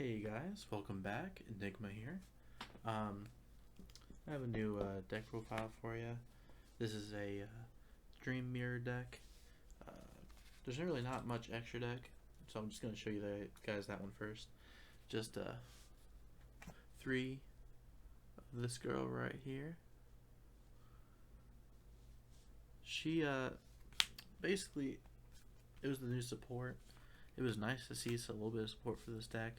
Hey guys, welcome back. Enigma here. I have a new deck profile for you. This is a Dream Mirror deck. Uh, there's really not much extra deck, so I'm just going to show you guys that one first. Just three of this girl right here. She basically, it was the new support. It was nice to see a little bit of support for this deck.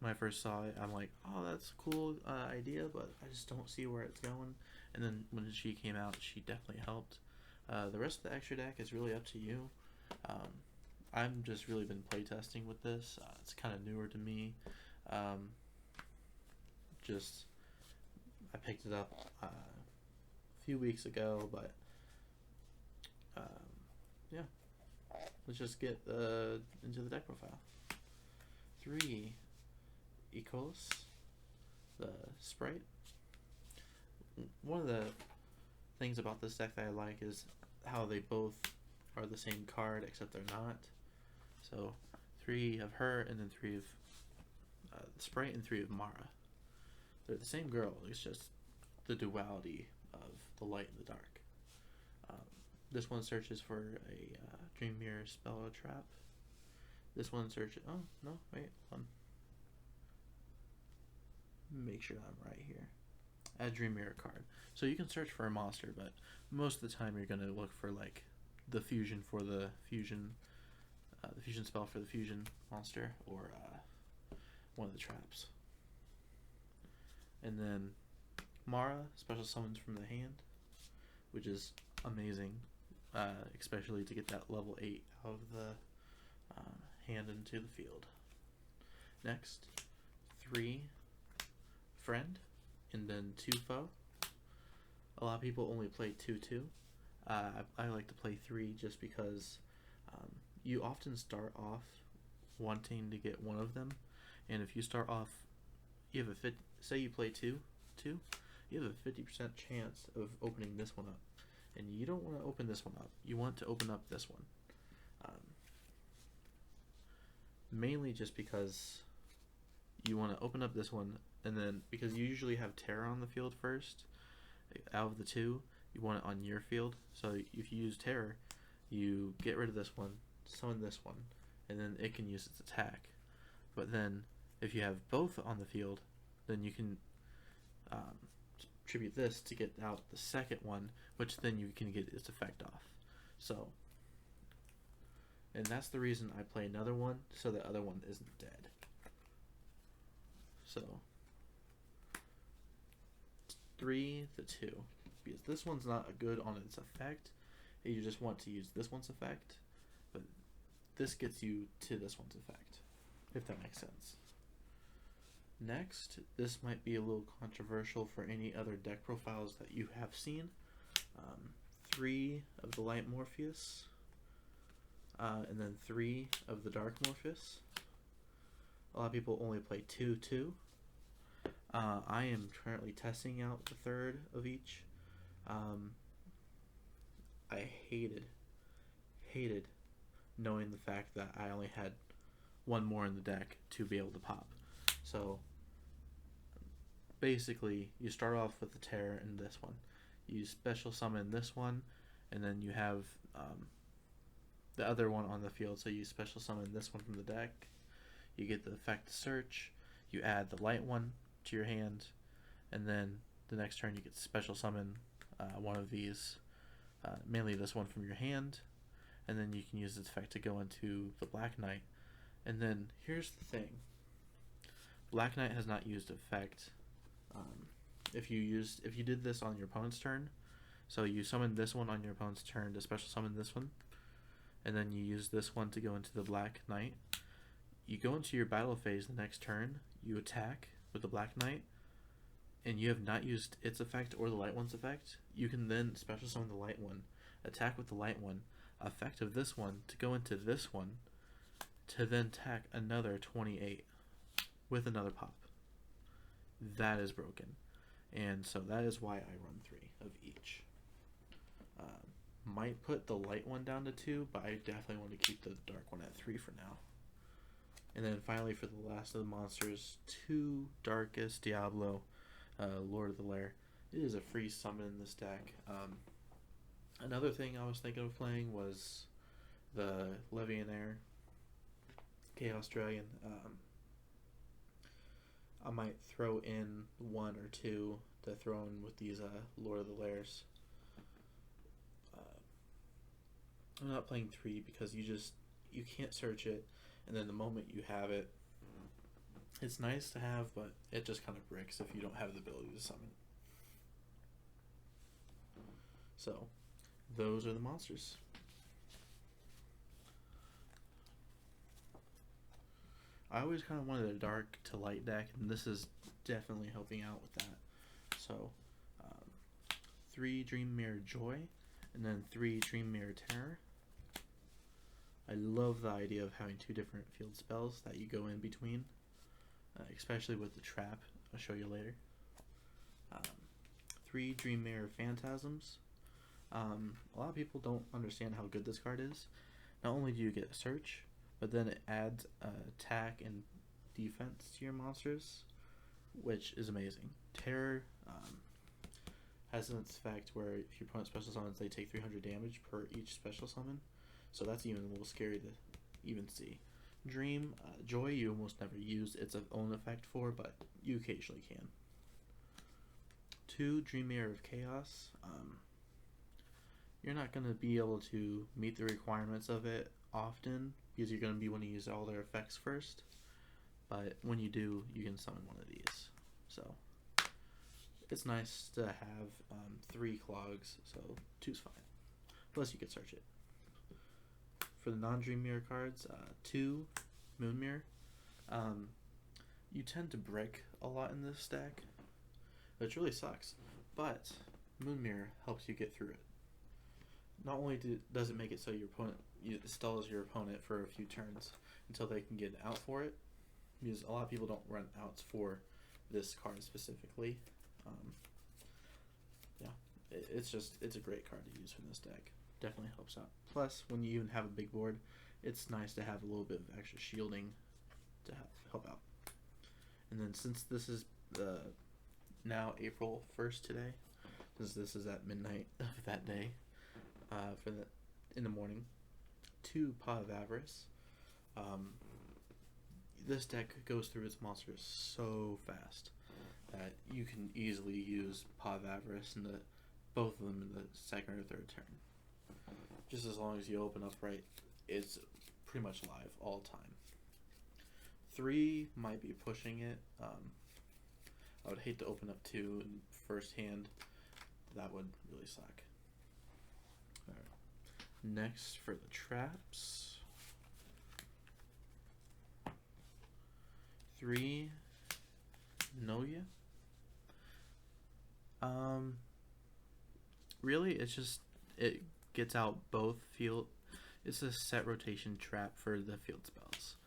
When I first saw it, I'm like, oh, that's a cool idea, but I just don't see where it's going. And then when she came out, she definitely helped. The rest of the extra deck is really up to you. I've just really been playtesting with this. It's kind of newer to me. Just I picked it up a few weeks ago, but yeah. Let's just get into the deck profile. 3 Ecolos, the Sprite. One of the things about this deck that I like is how they both are the same card, except they're not. So 3 of her, and then 3 of the Sprite, and 3 of Mara. They're the same girl, it's just the duality of the light and the dark. This one searches for a Dream Mirror spell or trap. This one searches. Oh, no, wait, hold on. Make sure I'm right here. Add Dream Mirror card. So you can search for a monster, but most of the time you're going to look for like the fusion for the fusion spell for the fusion monster, or one of the traps. And then Mara, special summons from the hand, which is amazing, especially to get that level 8 out of the hand into the field. Next, 3 Friend, and then 2 Foe. A lot of people only play 2/2. I like to play 3 just because you often start off wanting to get one of them, and if you start off, you have a say you play 2, you have a 50% chance of opening this one up, and you don't want to open this one up. You want to open up this one, mainly just because you want to open up this one, and then because you usually have Terror on the field first. Out of the 2, you want it on your field. So if you use Terror, you get rid of this one, summon this one, and then it can use its attack. But then if you have both on the field, then you can tribute this to get out the second one, which then you can get its effect off. So, and that's the reason I play another one, so the other one isn't dead. So 3 to 2, because this one's not good on its effect. You just want to use this one's effect, but this gets you to this one's effect, if that makes sense. Next, this might be a little controversial for any other deck profiles that you have seen. 3 of the Light Morpheus, and then 3 of the Dark Morpheus. A lot of people only play 2/2. I am currently testing out the 3rd of each. I hated knowing the fact that I only had one more in the deck to be able to pop. So basically, you start off with the Terror in this one. You special summon this one, and then you have the other one on the field. So you special summon this one from the deck. You get the effect to search. You add the light one to your hand, and then the next turn you get to special summon one of these, mainly this one from your hand, and then you can use its effect to go into the Black Knight. And then here's the thing: Black Knight has not used effect. If you did this on your opponent's turn, so you summon this one on your opponent's turn to special summon this one, and then you use this one to go into the Black Knight. You go into your battle phase the next turn, you attack with the Black Knight, and you have not used its effect or the light one's effect. You can then special summon the light one, attack with the light one, effect of this one to go into this one, to then attack another 28 with another pop. That is broken, and so that is why I run 3 of each. Might put the light one down to 2, but I definitely want to keep the dark one at 3 for now. And then finally, for the last of the monsters, 2 Darkest Diablo, Lord of the Lair. It is a free summon in this deck. Another thing I was thinking of playing was the Levianair Chaos Dragon. I might throw in 1 or 2 to throw in with these Lord of the Lairs. I'm not playing 3 because you can't search it, and then the moment you have it, it's nice to have, but it just kind of bricks if you don't have the ability to summon. So, those are the monsters. I always kind of wanted a dark to light deck, and this is definitely helping out with that. So, 3 Dream Mirror Joy, and then 3 Dream Mirror Terror. I love the idea of having 2 different field spells that you go in between, especially with the trap. I'll show you later. 3 Dream Mirror Phantasms. A lot of people don't understand how good this card is. Not only do you get a search, but then it adds attack and defense to your monsters, which is amazing. Terror has an effect where if your opponent special summons, they take 300 damage per each special summon. So that's even a little scary to even see. Dream, Joy you almost never use its own effect for, but you occasionally can. 2 Dream Mirror of Chaos. You're not going to be able to meet the requirements of it often because you're going to be wanting to use all their effects first. But when you do, you can summon one of these. So it's nice to have 3 clogs, so 2's fine. Plus you can search it. For the non-Dream Mirror cards, 2 Moon Mirror. You tend to brick a lot in this deck, which really sucks. But Moon Mirror helps you get through it. Not only does it make it so your opponent stalls your opponent for a few turns until they can get out for it, because a lot of people don't run outs for this card specifically. It's a great card to use from this deck. Definitely helps out. Plus, when you even have a big board, it's nice to have a little bit of extra shielding to help out. And then since this is now April 1st today, since this is at midnight of that day, in the morning, 2 Paw of Avarice. This deck goes through its monsters so fast that you can easily use Paw of Avarice in both of them in the second or third turn. Just as long as you open up right, it's pretty much live all the time. 3 might be pushing it. I would hate to open up 2 in first hand. That would really suck. Alright. Next for the traps. 3 Noya. Really, it gets out both field. It's a set rotation trap for the field spells.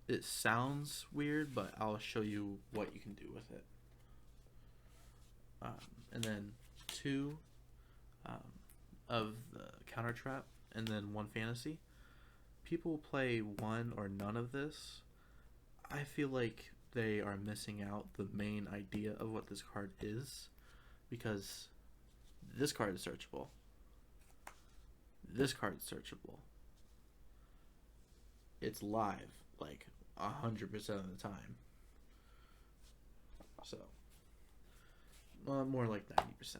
It sounds weird, but I'll show you what you can do with it. And then 2 of the counter trap, and then 1 fantasy. People play 1 or none of this. I feel like they are missing out the main idea of what this card is, because this card is searchable. This card is searchable. It's live like 100% of the time. So, well, more like 90%.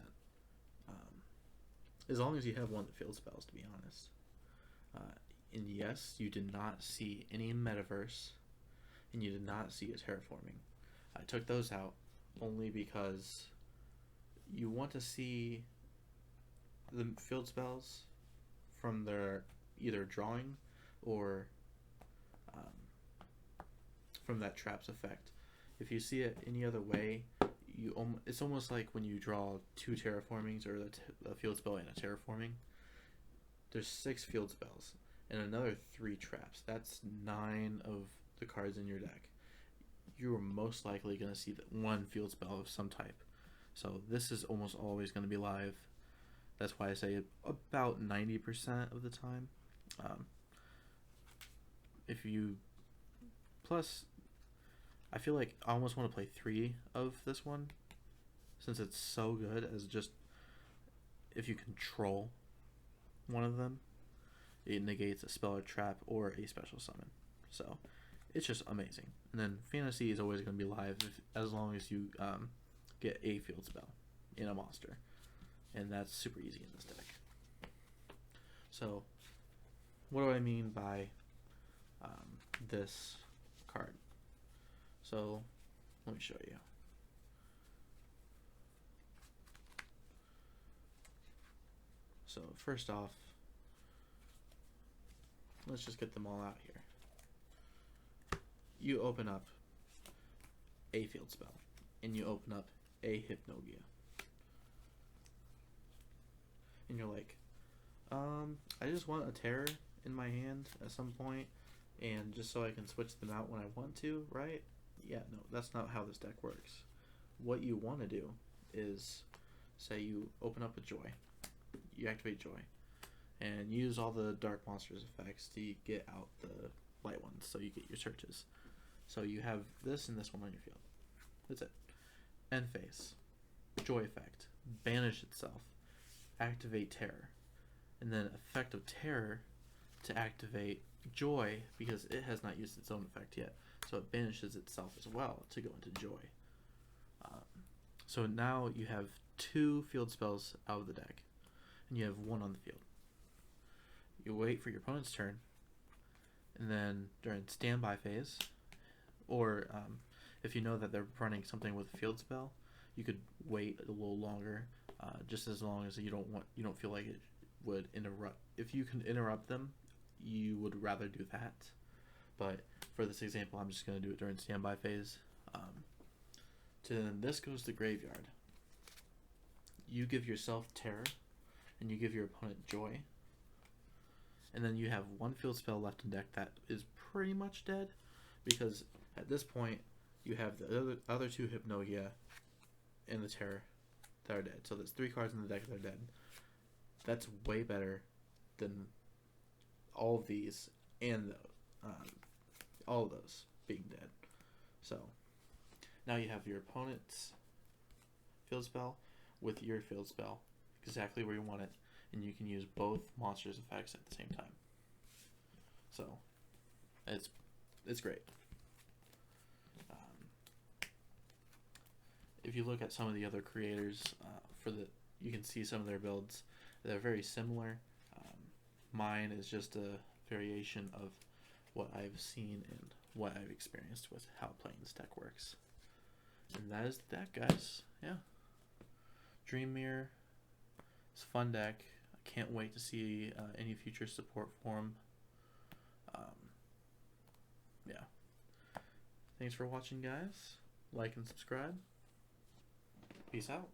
As long as you have 1 of the field spells, to be honest. And yes, you did not see any metaverse, and you did not see a terraforming. I took those out only because you want to see the field spells from their either drawing or from that trap's effect. If you see it any other way, it's almost like when you draw 2 terraformings or a field spell and a terraforming. There's 6 field spells and another 3 traps. That's 9 of the cards in your deck. You are most likely going to see 1 field spell of some type. So this is almost always going to be live. That's why I say about 90% of the time. if you plus, I feel like I almost want to play 3 of this one, since it's so good as just if you control one of them, it negates a spell or trap or a special summon. So it's just amazing. And then fantasy is always going to be live as long as you get a field spell in a monster, and that's super easy in this deck. So what do I mean by this card? So let me show you. So first off, let's just get them all out here. You open up a field spell, and you open up a Hypnogia. And you're like, I just want a terror in my hand at some point, and just so I can switch them out when I want to, right? Yeah, no, that's not how this deck works. What you want to do is, say you open up with Joy, you activate Joy, and use all the Dark Monsters effects to get out the light ones, so you get your searches. So you have this and this one on your field. That's it. End phase. Joy effect. Banish itself. Activate Terror. And then effect of Terror to activate Joy, because it has not used its own effect yet. So it banishes itself as well to go into Joy. So now you have 2 field spells out of the deck, and you have 1 on the field. You wait for your opponent's turn, and then during standby phase, or if you know that they're running something with a field spell, you could wait a little longer, just as long as you don't feel like it would interrupt. If you can interrupt them, you would rather do that. But for this example, I'm just going to do it during standby phase. Then this goes to graveyard. You give yourself Terror, and you give your opponent Joy. And then you have 1 field spell left in deck that is pretty much dead, because at this point you have the other 2 Hypnogia and the Terror that are dead. So there's 3 cards in the deck that are dead. That's way better than all of these and all of those being dead. So now you have your opponent's field spell with your field spell exactly where you want it, and you can use both monsters' effects at the same time. So it's great. If you look at some of the other creators, you can see some of their builds. They're very similar. Mine is just a variation of what I've seen and what I've experienced with how playing this deck works. And that is the deck, guys. Yeah. Dream Mirror. It's a fun deck. I can't wait to see any future support for him. Yeah. Thanks for watching, guys. Like and subscribe. Peace out.